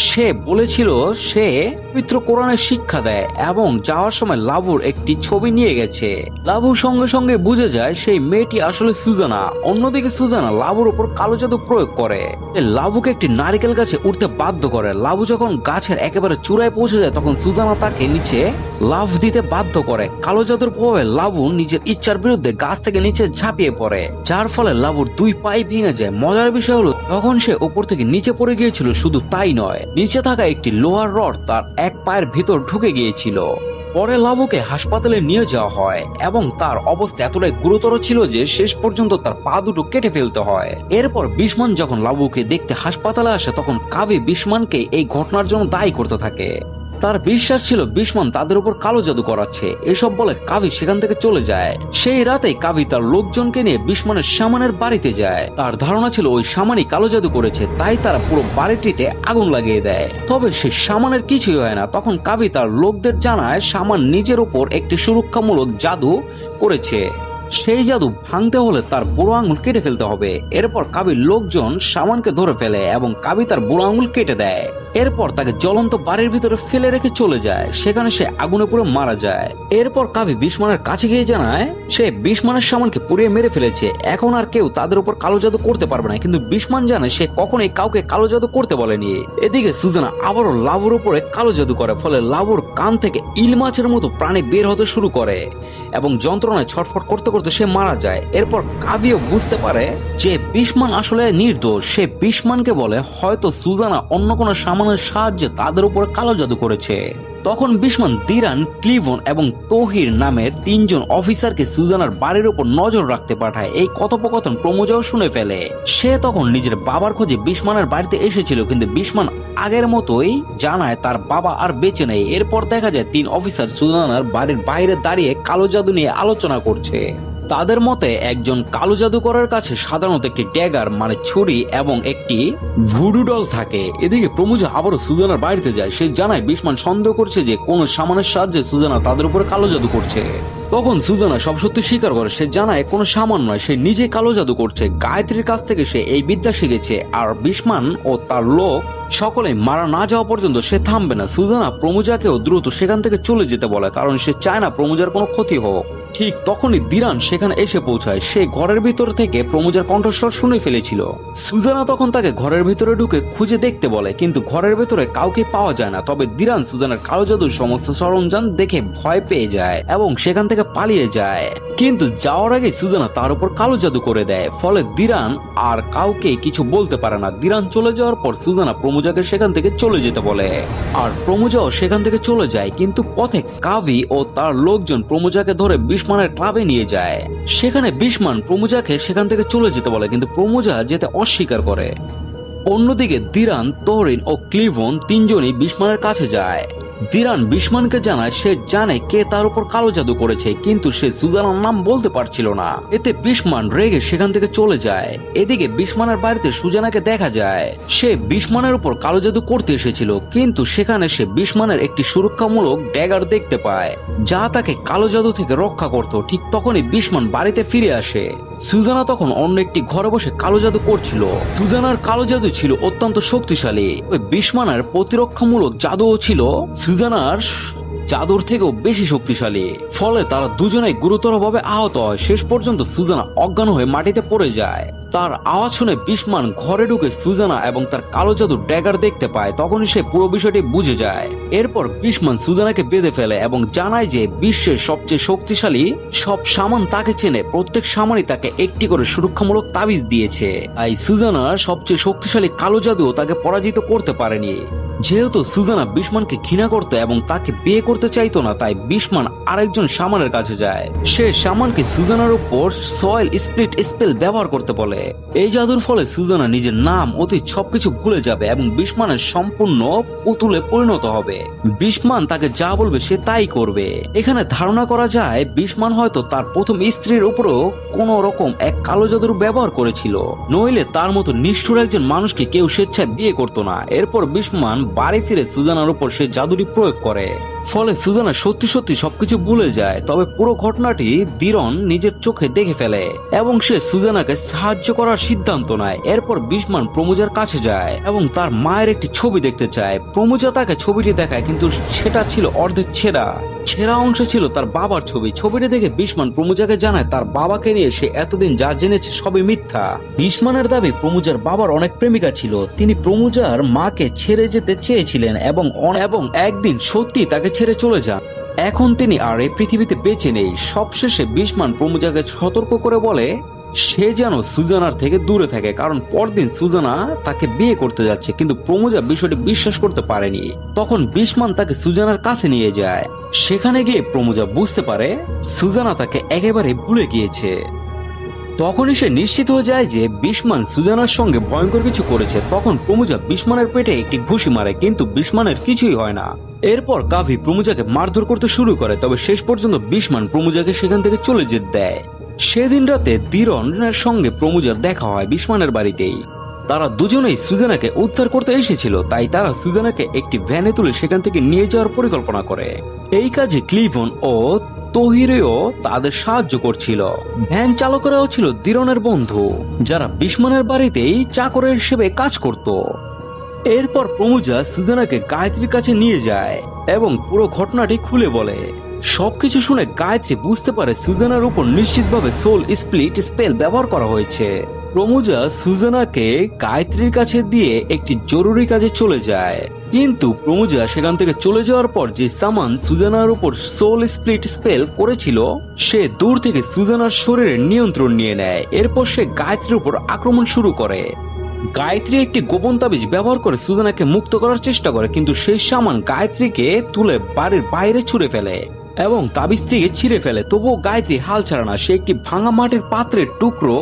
সে বলেছিল সে পবিত্র কোরআনের শিক্ষা দেয় এবং যাওয়ার সময় লাবুর একটি ছবি নিয়ে গেছে। লাবু সঙ্গে সঙ্গে বুঝে যায় সেই মেয়েটি আসলে সুজানা। অন্যদিকে সুজানা লাবুর উপর কালো জাদু প্রয়োগ করে। লাবুকে একটি নারিকেল গাছে উঠতে বাধ্য করে। লাবু যখন গাছের একেবারে চূড়ায় পৌঁছে যায় তখন সুজানা তাকে নিচে লাফ দিতে বাধ্য করে। কালো জাদুর প্রভাবে লাবু নিজের ইচ্ছার বিরুদ্ধে গাছ থেকে নিচে ঝাঁপিয়ে পড়ে, যার ফলে লাবুর দুই পাই ভেঙে যায়। মজার বিষয় হলো তখন সে উপর থেকে নিচে পড়ে গিয়েছিল। শুধু তাই নয়, নিচে থাকা একটি লোহার রড তার এক পায়ের ভিতর ঢুকে গিয়েছিল। পরে লাবুকে হাসপাতালে নিয়ে যাওয়া হয় এবং তার অবস্থা এতটাই গুরুতর ছিল যে শেষ পর্যন্ত তার পা দুটো কেটে ফেলতে হয়। এরপর বিসমান যখন লাবুকে দেখতে হাসপাতালে আসে তখন কাভি বিসমানকে এই ঘটনার জন্য দায়ী করতে থাকে। তার বিশ্বাস ছিল বিসমান তাদের উপর কালো জাদু করাচ্ছে। এসব বলে কাভি সেখান থেকে চলে যায়। সেই রাতেই কাভি তার লোকজনকে নিয়ে বিসমানের শামানের বাড়িতে যায়। তার ধারণা ছিল ওই শামানই কালো জাদু করেছে, তাই তারা পুরো বাড়িটিতে আগুন লাগিয়ে দেয়। তবে সে শামানের কিছুই হয় না। তখন কাভি তার লোকদের জানায় শামান নিজের উপর একটি সুরক্ষামূলক জাদু করেছে। সেই জাদু ভাঙতে হলে তার বুড়ো আঙুল কেটে ফেলতে হবে। এরপর কাবির লোকজন শামানকে ধরে ফেলে এবং কাবি তার বুড়ো আঙুল কেটে দেয়। এরপর তাকে জ্বলন্ত বাড়ির ভিতরে ফেলে রেখে চলে যায়। সেখানে সে আগুনে পুড়ে মারা যায়। এরপর কাবি বিসমানের কাছে গিয়ে জানায় সে বিসমানের শামানকে পুড়িয়ে মেরে ফেলেছে। এখন আর কেউ তাদের উপর কালো জাদু করতে পারবে না। কিন্তু বিসমান জানে সে কখনোই কাউকে কালো জাদু করতে বলেনি। এদিকে সুজানা আবারও লাবুর উপরে কালো জাদু করে, ফলে লাবুর কান থেকে ইল মাছের মতো প্রাণী বের হতে শুরু করে এবং যন্ত্রণায় ছটফট করতে করতে সে মারা যায়। এরপর কাবিও বুঝতে পারে যে বিসমান আসলে নির্দোষ। সে বিসমানকে বলে হয়তো সুজানা অন্য কোনো সামানের সাহায্যে তাদের উপরে কালো জাদু করেছে। তখন বিশমান দিরান, ক্লিভন এবং তহির নামের 3 জন অফিসারকে সুজানার বাড়ির উপর নজর রাখতে পাঠায়। এই কথোপকথন প্রমোজাও শুনে ফেলে। সে তখন নিজের বাবার খোঁজে বিশমানের বাড়িতে এসেছিল, কিন্তু বিশমান আগের মতোই জানায় তার বাবা আর বেঁচে নেই। এরপর দেখা যায় 3 অফিসার সুজানার বাড়ির বাইরে দাঁড়িয়ে কালো জাদু নিয়ে আলোচনা করছে। তাদের মতে একজন কালো জাদুকরের কাছে সাধারণত একটি ড্যাগার মানে ছুরি এবং একটি ভুডু ডল থাকে। এদিকে প্রমোজা আবারও সুজানার বাড়িতে যায়। সে জানায় বিশমান সন্দেহ করছে যে কোনো সামানের সাহায্যে সুজানা তাদের উপরে কালো জাদু করছে। তখন সুজানা সব সত্যি স্বীকার করে। সে জানায় কোনো সামান নয়, সে নিজে কালো জাদু করছে। গায়ত্রীর কাছ থেকে সে এই বিদ্যা শিখেছে। আর বিশমান ও তার লোক সকলে মারা না যাওয়া পর্যন্ত সে থামবে না। সুজানা প্রমোজাকেও দ্রুত সেখান থেকে চলে যেতে বলে, কারণ সে চায় না প্রমোজার কোনো ক্ষতি হোক। ঠিক তখনই দিরান সেখানে এসে পৌঁছায়। সে ঘরের ভিতর থেকে প্রমোজার কণ্ঠস্বর শুনে ফেলেছিল। সুজানা তখন তাকে ঘরের ভিতরে ঢুকে খুঁজে দেখতে বলে, কিন্তু ঘরের ভিতরে কাউকে পাওয়া যায় না। তবে দিরান সুজানার কালো জাদুর সমস্ত সরঞ্জাম দেখে ভয় পেয়ে যায় এবং সেখান থেকে পালিয়ে যায়। কিন্তু যাওয়ার আগে সুজানা তার উপর কালো জাদু করে দেয়। ফলে দিরান আর কাউকে কিছু বলতে পারে না। দিরান চলে যাওয়ার পর সুজানা প্রমোজাকে সেখান থেকে চলে যেতে বলে, আর প্রমোজাও সেখান থেকে চলে যায়। কিন্তু পথে কাভি ও তার লোকজন প্রমোজাকে ধরে বিশমানের ক্লাবে নিয়ে যায়। সেখানে বিশমান প্রমোজাকে সেখান থেকে চলে যেতে বলে, কিন্তু প্রমোজা যেতে অস্বীকার করে। অন্যদিকে দিরান, তহরিন ও ক্লিভন 3 জনই বিশমানের কাছে যায়। দিরান বিশমানকে জানায় সে জানে কে তার উপর কালো জাদু করেছে, কিন্তু সে সুজানার নাম বলতে পারছিল না। এতে বিশমান রেগে সেখান থেকে চলে যায়। এদিকে বিশমানের বাড়িতে সুজানাকে দেখা যায়। সে বিশমানের উপর কালো জাদু করতে এসেছিল, কিন্তু সেখানে সে বিশমানের একটি সুরক্ষামূলক ড্যাগার দেখতে পায়, যা তাকে কালো জাদু থেকে রক্ষা করত। ঠিক তখনই বিশমান বাড়িতে ফিরে আসে। সুজানা তখন অন্য একটি ঘরে বসে কালো জাদু করছিল। সুজানার কালো জাদু ছিল অত্যন্ত শক্তিশালী। বিশমানের প্রতিরক্ষামূলক জাদুও ছিল সুজানার জাদুর থেকেও বেশি শক্তিশালী। ফলে তারা দুজনেই গুরুতরভাবে আহত হয়। শেষ পর্যন্ত সুজানা অজ্ঞান হয়ে মাটিতে পড়ে যায়। তার আওয়াজ শুনে বিশমান ঘরে ঢুকে সুজানা এবং তার কালো জাদুর ড্যাগার দেখতে পায়। তখনই সে পুরো বিষয়টি বুঝে যায়। এরপর বিশমান সুজানাকে বেঁধে ফেলে এবং জানায় যে বিশ্বের সবচেয়ে শক্তিশালী সব সামান তাকে চেনে। প্রত্যেক সামানই তাকে একটি করে সুরক্ষামূলক তাবিজ দিয়েছে। তাই সুজানার সবচেয়ে শক্তিশালী কালো জাদুও তাকে পরাজিত করতে পারেনি। যেহেতু সুজানা বিশমানকে ঘৃণা করত এবং তাকে বিয়ে করতে চাইতো না, তাই বিশমান আরেকজন শামানের কাছে যায়। সে শামানকে সুজানার উপর সয়েল স্প্লিট স্পেল ব্যবহার করতে বলে। এই জাদুর ফলে সুজানা নিজের নাম, অতীত সবকিছু ভুলে যাবে এবং বিশমানের সম্পূর্ণ পুতুলে পরিণত হবে। বিশমান তাকে যা বলবে সে তাই করবে। এখানে ধারণা করা যায় বিশমান হয়তো তার প্রথম স্ত্রীর উপরও কোন রকম এক কালো জাদুর ব্যবহার করেছিল, নইলে তার মতো নিষ্ঠুর একজন মানুষকে কেউ স্বেচ্ছায় বিয়ে করতো না। এরপর বিশমান বাড়ি ফিরে সুজানার উপর সে জাদুটি প্রয়োগ করে। ফলে সুজানা সত্যি সত্যি সবকিছু ভুলে যায়। তবে পুরো ঘটনাটি দিরন নিজের চোখে দেখে ফেলে এবং সে সুজানাকে সাহায্য করার সিদ্ধান্ত নেয়। এরপর বিশমান প্রমোজার কাছে যায় এবং তার মায়ের একটি ছবি দেখতে চায়। প্রমোজা তাকে ছবিটি দেখায়, কিন্তু সেটা ছিল অর্ধেক ছেঁড়া অংশ ছিল তার বাবার ছবি। ছবিটি দেখে বিশমান প্রমোজাকে জানায় তার বাবাকে নিয়ে সে এতদিন যা জেনেছে সবই মিথ্যা। বিশমানের দাবি প্রমোজার বাবার অনেক প্রেমিকা ছিল। তিনি প্রমোজার মাকে ছেড়ে যেতে চেয়েছিলেন এবং একদিন সত্যি তাকে ছেড়ে চলে যান। এখন তিনি আর এই পৃথিবীতে বেঁচে নেই। সবশেষে বিশমান প্রমোজাকে সতর্ক করে বলে সে যেন সুজানার থেকে দূরে থাকে, কারণ পরদিন সুজানা তাকে বিয়ে করতে যাচ্ছে। কিন্তু প্রমোজা বিষয়টি বিশ্বাস করতে পারেনি। তখন বিশমান তাকে সুজানার কাছে নিয়ে যায়। সেখানে গিয়ে প্রমোজা বুঝতে পারে সুজানা তাকে একেবারে ভুলে গিয়েছে। তখনই সে নিশ্চিত হয়ে যায় যে বিশমান সুজানার সঙ্গে ভয়ঙ্কর কিছু করেছে। তখন প্রমোজা বিশমানের পেটে একটি ঘুষি মারে, কিন্তু বিশমানের কিছুই হয় না। এরপর কাভি প্রমোজাকে মারধর করতে শুরু করে। তবে শেষ পর্যন্ত বিশমান প্রমোজাকে সেখান থেকে চলে যেতে দেয়। সেদিন রাতে দিরনের সঙ্গে প্রমোজার দেখা হয় বিশমানের বাড়িতেই। তারা দুজনেই সুজানাকে উদ্ধার করতে এসেছিল, তাই তারা সুজানাকে একটি ভ্যানে তুলে সেখান থেকে নিয়ে যাওয়ার পরিকল্পনা করে। এই কাজে ক্লিভন ও তহিরেও তাদের সাহায্য করছিল। ভ্যান চালকেরাও ছিল দিরনের বন্ধু, যারা বিশমানের বাড়িতেই চাকরের হিসেবে কাজ করত। এরপর প্রমোজা সুজানাকে গায়ত্রীর কাছে নিয়ে যায় এবং পুরো ঘটনাটি খুলে বলে। সবকিছু শুনে গায়ত্রী বুঝতে পারে সুজানার উপর নিশ্চিতভাবে সোল স্প্লিট স্পেল ব্যবহার করা হয়েছে। প্রমোজা সুজানাকে গায়ত্রীর কাছে দিয়ে একটি জরুরি কাজে চলে যায়। কিন্তু প্রমোজা সেখান থেকে চলে যাওয়ার পর যে সামান সুজানার উপর সোল স্প্লিট স্পেল করেছিল সে দূর থেকে সুজানার শরীরে নিয়ন্ত্রণ নিয়ে নেয়। এরপর সে গায়ত্রীর উপর আক্রমণ শুরু করে। গায়ত্রী একটি গোপন তাবিজ ব্যবহার করে সুজানাকে মুক্ত করার চেষ্টা করে, কিন্তু সেই সামান গায়ত্রীকে তুলে বাড়ির বাইরে ছুঁড়ে ফেলে এবং তাবিজটিকে ছিঁড়ে ফেলে। তবুও গায়ত্রী হাল ছাড়ে না। সে একটি ভাঙা মাটির পাত্রের টুকরো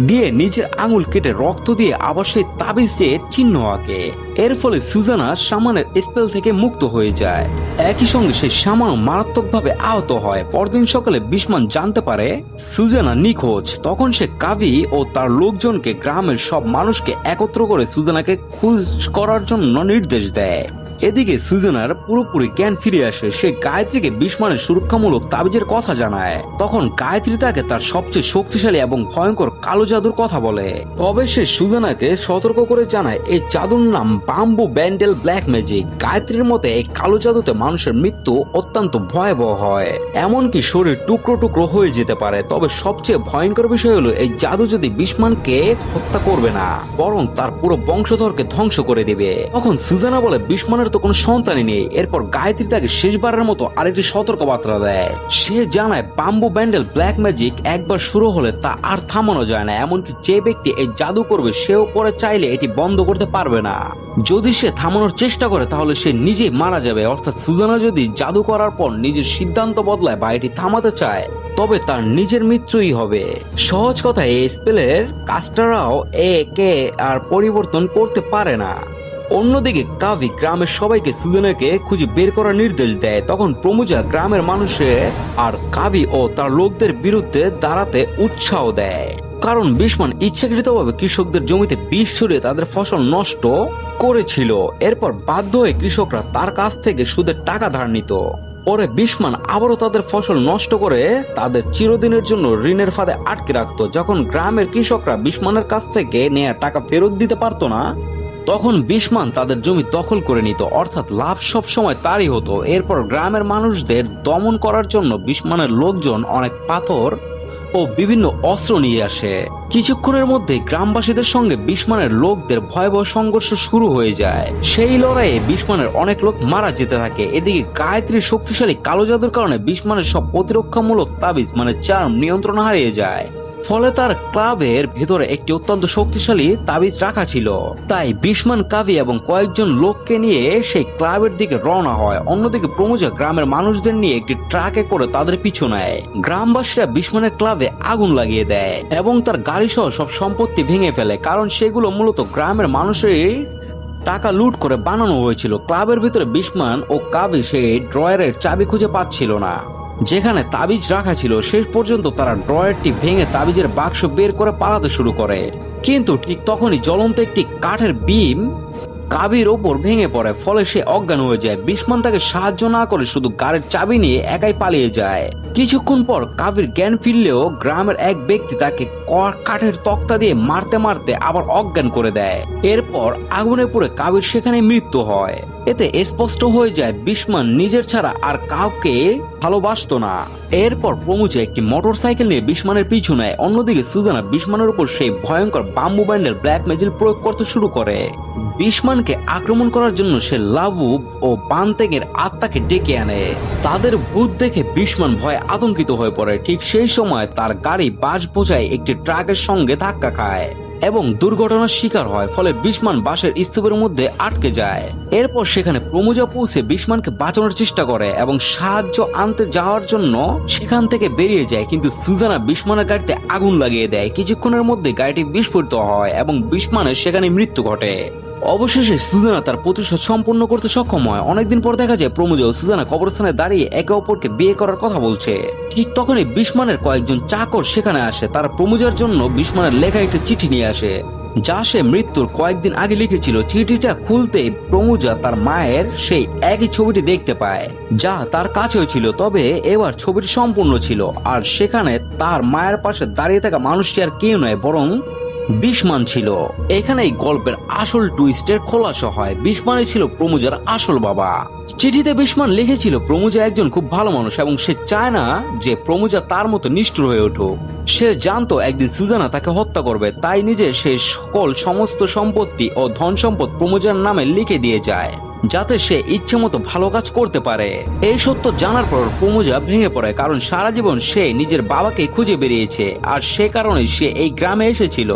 দিয়ে নিজের আঙুল কেটে রক্ত দিয়ে আবার সেই তাবিজের চিহ্ন আঁকে। এর ফলে সুজানা সামানের স্পেল থেকে মুক্ত হয়ে যায়। একই সঙ্গে সেই সামানও মারাত্মকভাবে আহত হয়। পরদিন সকালে বিস্মান জানতে পারে সুজানা নিখোঁজ। তখন সে কাভি ও তার লোকজনকে গ্রামের সব মানুষকে একত্র করে সুজানাকে খোঁজ করার জন্য নির্দেশ দেয়। এদিকে সুজানার পুরোপুরি জ্ঞান ফিরে আসে। সে গায়ত্রীকে বিস্মানের সুরক্ষামূলক তাবিজের কথা জানায়। তখন গায়ত্রী তাকে তার সবচেয়ে শক্তিশালী এবং ভয়ঙ্কর কালো জাদুর কথা বলে। তবে সে সুজানাকে সতর্ক করে জানায় এই জাদুর নাম বাম্বু ব্যান্ডেল ব্ল্যাক ম্যাজিক। গায়ত্রীর মতে এই কালো জাদুতে মানুষের মৃত্যু অত্যন্ত ভয়াবহ হয়, এমনকি শরীর টুকরো টুকরো হয়ে যেতে পারে। তবে সবচেয়ে ভয়ঙ্কর বিষয় হলো এই জাদু যদি বিস্মানকে হত্যা করবে না, বরং তার পুরো বংশধরকে ধ্বংস করে দেবে। তখন সুজানা বলে বিস্মানের তো কোনো সন্তানই নেই। এরপর গায়ত্রী তাকে শেষবারের মতো আরেকটি সতর্কবার্তা দেয়। সে জানায় বাম্বু ব্যান্ডেল ব্ল্যাক ম্যাজিক একবার শুরু হলে তা আর থামানো যায় না। এমনকি যে ব্যক্তি এই জাদু করবে সেও পরে চাইলে এটি বন্ধ করতে পারবে না। যদি সে থামানোর চেষ্টা করে তাহলে সে নিজেই মারা যাবে। অর্থাৎ সুজানা যদি জাদু করার পর নিজের সিদ্ধান্ত বদলায় বা এটি থামাতে চায় তবে তার নিজের মৃত্যুই হবে। সহজ কথায় এই স্পেলের কাস্টাররাও একে আর পরিবর্তন করতে পারে না। অন্যদিকে কাভি গ্রামের সবাইকে সুজানাকে খুঁজে বের করার নির্দেশ দেয়। তখন প্রমুজা গ্রামের মানুষের আর কাভি ও তার লোকদের বিরুদ্ধে দাঁড়াতে উৎসাহ দেয়, কারণ বিস্মান ইচ্ছাকৃতভাবে কৃষকদের জমিতে বিষ ছড়িয়ে তাদের ফসল নষ্ট করেছিল। এরপর বাধ্য হয়ে কৃষকরা তার কাছ থেকে সুদের টাকা ধার নিত। পরে বিস্মান আবারও তাদের ফসল নষ্ট করে তাদের চিরদিনের জন্য ঋণের ফাঁদে আটকে রাখতো। যখন গ্রামের কৃষকরা বিস্মানের কাছ থেকে নেয়া টাকা ফেরত দিতে পারতো না, তখন বিস্মান তাদের জমি দখল করে নিত। অর্থাৎ লাভ সব সময় তারই হতো। এরপর গ্রামের মানুষদের দমন করার জন্য বিস্মানের লোকজন অনেক পাথর ও বিভিন্ন অস্ত্র নিয়ে আসে। কিছুক্ষণের মধ্যে গ্রামবাসীদের সঙ্গে বিস্মানের লোকদের ভয়াবহ সংঘর্ষ শুরু হয়ে যায়। সেই লড়াইয়ে বিস্মানের অনেক লোক মারা যেতে থাকে। এদিকে গায়ত্রীর শক্তিশালী কালো জাদুর কারণে বিস্মানের সব প্রতিরক্ষামূলক তাবিজ চার্ম নিয়ন্ত্রণ হারিয়ে যায়। ফলে তার ক্লাবের ভেতরে একটি অত্যন্ত শক্তিশালী তাবিজ রাখা ছিল। তাই বিস্মান, কাভি এবং কয়েকজন লোককে নিয়ে সেই ক্লাবের দিকে রওনা হয়। অন্যদিকে প্রমুজা গ্রামের মানুষদের নিয়ে একটি ট্রাকে করে তাদের পিছু নেয়। গ্রামবাসীরা বিস্মানের ক্লাবে আগুন লাগিয়ে দেয় এবং তার গাড়ি সহ সব সম্পত্তি ভেঙে ফেলে, কারণ সেগুলো মূলত গ্রামের মানুষের টাকা লুট করে বানানো হয়েছিল। ক্লাবের ভিতরে বিস্মান ও কাভি সেই ড্রয়ারের চাবি খুঁজে পাচ্ছিল না যেখানে তাবিজ রাখা ছিল। শেষ পর্যন্ত তারা ড্রয়ারটি ভেঙে তাবিজের বাক্স বের করে পালাতে শুরু করে, কিন্তু ঠিক তখনই জ্বলন্ত একটি কাঠের বিম কাবির ওপর ভেঙে পড়ে। ফলে সে অজ্ঞান হয়ে যায়। বিস্মান তাকে সাহায্য না করে শুধু গাড়ির চাবি নিয়ে একাই পালিয়ে যায়। কিছুক্ষণ পর কাবির জ্ঞান ফিরলেও গ্রামের এক ব্যক্তি তাকে কাঠের তক্তা দিয়ে মারতে মারতে আবার অজ্ঞান করে দেয়। এরপর আগুনে পুড়ে কাবির সেখানে মৃত্যু হয়। এতে স্পষ্ট হয়ে যায় বিস্মান নিজের ছাড়া আর কাউকে ভালোবাসতো না। এরপর প্রমুজা একটি মোটর সাইকেল নিয়ে বিস্মানের পিছু নেয়। অন্যদিকে সুজানা বিস্মানের উপর সেই ভয়ঙ্কর বাম্বু ব্যান্ডেল ব্ল্যাক ম্যাজিক প্রয়োগ করতে শুরু করে। বিস্মানকে আক্রমণ করার জন্য সে লাভু ও বানতেগের আত্মাকে ডেকে আনে। তাদের ভূত দেখে বিস্মান ভয়ে আতঙ্কিত হয়ে পড়ে। ঠিক সেই সময় তার গাড়ি বাস বোঝাই একটি ট্রাকের সঙ্গে ধাক্কা খায় এবং দুর্ঘটনার শিকার হয়। ফলে বিস্মান বাসের স্তূপের মধ্যে আটকে যায়। এরপর সেখানে প্রমুজা পৌঁছে বিস্মানকে বাঁচানোর চেষ্টা করে এবং সাহায্য আনতে যাওয়ার জন্য সেখান থেকে বেরিয়ে যায়, কিন্তু সুজানা বিস্মানের গাড়িতে আগুন লাগিয়ে দেয়। কিছুক্ষণের মধ্যে গাড়িটি বিস্ফোরিত হয় এবং বিস্মানের সেখানে মৃত্যু ঘটে। অবশেষে সুজানা তার প্রতিশোধ সম্পূর্ণ করতে সক্ষম হয়। অনেকদিন পর দেখা যায় প্রমুজা ও সুজানা কবরস্থানে দাঁড়িয়ে একে অপরকে বিয়ে করার কথা বলছে। ঠিক তখনই বিস্মানের কয়েকজন চাকর সেখানে আসে। তারা প্রমুজার জন্য বিস্মানের লেখা একটি চিঠি নিয়ে আসে, যা সে মৃত্যুর কয়েকদিন আগে লিখেছিল। চিঠিটা খুলতেই প্রমুজা তার মায়ের সেই একই ছবিটি দেখতে পায়, যা তার কাছেও ছিল। তবে এবার ছবিটি সম্পূর্ণ ছিল, আর সেখানে তার মায়ের পাশে দাঁড়িয়ে থাকা মানুষটি আর কেউ নয় বরং বিস্মান ছিল। এখানেই গল্পের আসল টুইস্টের খোলাসা হয়। বিস্মানই ছিল প্রমুজার আসল বাবা। চিঠিতে বিস্মান লিখেছিল প্রমুজা একজন খুব ভালো মানুষ এবং সে চায় না যে প্রমুজা তার মতো নিষ্ঠুর হয়ে উঠুক। সে জানতো একদিন সুজানা তাকে হত্যা করবে, তাই নিজে সে সমস্ত সম্পত্তি ও ধন সম্পদ প্রমুজার নামে লিখে দিয়ে যায়, যাতে সে ইচ্ছে মতো ভালো কাজ করতে পারে। এই সত্য জানার পর প্রমুজা ভেঙে পড়ে, কারণ সারা জীবন সে নিজের বাবাকে খুঁজে বেরিয়েছে আর সে কারণে সে এই গ্রামে এসেছিল।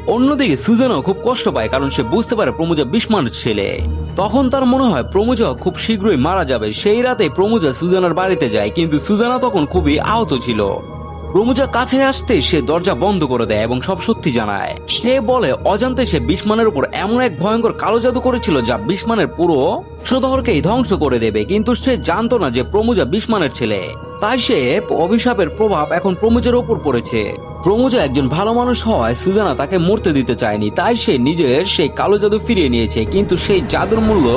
অন্যদিকে সুজানাও খুব কষ্ট পায়, কারণ সে বুঝতে পারে প্রমুজা 20 মানুষ ছেলে। তখন তার মনে হয় প্রমুজা খুব শীঘ্রই মারা যাবে। সেই রাতে প্রমুজা সুজানার বাড়িতে যায়, কিন্তু সুজানা তখন খুবই আহত ছিল। প্রমুজা কাছে আসতে সে দরজা বন্ধ করে দেয় এবং সব সত্যি জানায়। সে বলে অজান্তে সে বিস্মানের উপর এমন এক ভয়ঙ্কর কালো জাদু করেছিল যা বিস্মানের পুরো শহরকেই ধ্বংস করে দেবে, কিন্তু সে জানতো না যে প্রমুজা বিস্মানের ছেলে। তাই সে অভিশাপের প্রভাব এখন প্রমুজার উপর পড়েছে। প্রমুজা একজন ভালো মানুষ হওয়ায় সুজানা তাকে মরতে দিতে চায়নি, তাই সে নিজের সেই কালো জাদু ফিরিয়ে নিয়েছে, কিন্তু সেই জাদুর মূল্য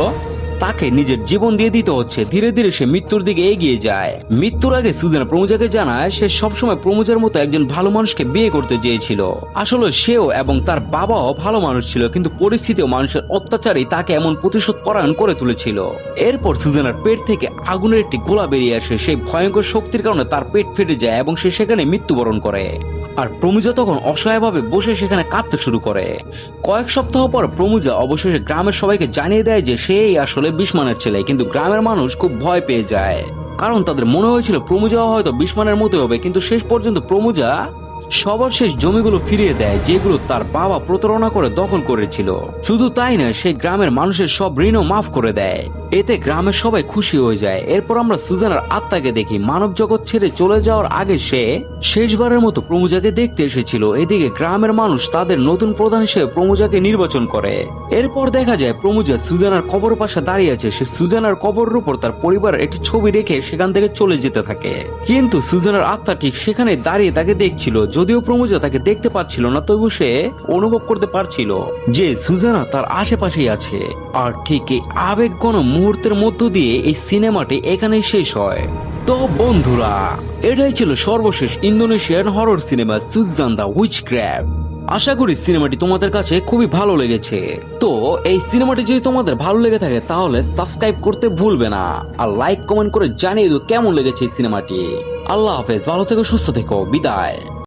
তাকে নিজের জীবন দিয়ে দিতে হচ্ছে। ধীরে ধীরে সে মৃত্যুর দিকে এগিয়ে যায়। মৃত্যুর আগে সুজানা প্রমুজাকে জানায় সে সবসময় প্রমুজার মতো একজন ভালো মানুষকে বিয়ে করতে চেয়েছিল। আসলে সেও এবং তার বাবাও ভালো মানুষ ছিল, কিন্তু পরিস্থিতি ও মানুষের অত্যাচারই তাকে এমন প্রতিশোধ পরায়ণ করে তুলেছিল। এরপর সুজানার পেট থেকে আগুনের একটি গোলা বেরিয়ে আসে। সেই ভয়ঙ্কর শক্তির কারণে তার পেট ফেটে যায় এবং সে সেখানে মৃত্যুবরণ করে। আর প্রমুজা তখন অসহায়ভাবে বসে সেখানে কাঁদতে শুরু করে। কয়েক সপ্তাহ পর প্রমুজা অবশেষে গ্রামের সবাইকে জানিয়ে দেয় যে সেই আসলে বিস্মানের ছেলে, কিন্তু গ্রামের মানুষ খুব ভয় পেয়ে যায়, কারণ তাদের মনে হয়েছিল প্রমুজা হয়তো বিস্মানের মতো হবে। কিন্তু শেষ পর্যন্ত প্রমুজা সবার শেষ জমিগুলো ফিরিয়ে দেয় যেগুলো তার বাবা প্রতারণা করে দখল করেছিল। শুধু তাই না, সে গ্রামের মানুষের সব ঋণও মাফ করে দেয়। এতে গ্রামের সবাই খুশি হয়ে যায়। এরপর আমরা সুজানার আত্মাকে দেখি। মানব জগৎ ছেড়ে চলে যাওয়ার আগে সে শেষবারের মতো প্রমুজাকে দেখতে এসেছিল। এদিকে গ্রামের মানুষ তাদের নতুন প্রধান হিসেবে প্রমুজাকে নির্বাচন করে। এরপর দেখা যায় প্রমুজা সুজানার কবর পাশে দাঁড়িয়ে আছে। সে সুজানার কবরের উপর তার পরিবারের একটি ছবি রেখে সেখান থেকে চলে যেতে থাকে, কিন্তু সুজানার আত্মা ঠিক সেখানে দাঁড়িয়ে তাকে দেখছিল। যদিও প্রমুজা তাকে দেখতে পাচ্ছিল না, তবু সে অনুভব করতে পারছিল যে সুজানা তার আশেপাশেই আছে। আর ঠিক এই আবেগঘন মুহূর্তের মধ্য দিয়ে এই সিনেমাটি এখানেই শেষ হয়। তো বন্ধুরা, এটাই ছিল সর্বশেষ Indonesian horror cinema Suzzanna the witchcraft. আশা করি সিনেমাটি তোমাদের কাছে খুবই ভালো লেগেছে। তো এই সিনেমাটি যদি তোমাদের ভালো লেগে থাকে তাহলে সাবস্ক্রাইব করতে ভুলবে না, আর লাইক কমেন্ট করে জানিয়ে দিও কেমন লেগেছে এই সিনেমাটি। আল্লাহ হাফেজ, ভালো থেকো, সুস্থ থেকো, বিদায়।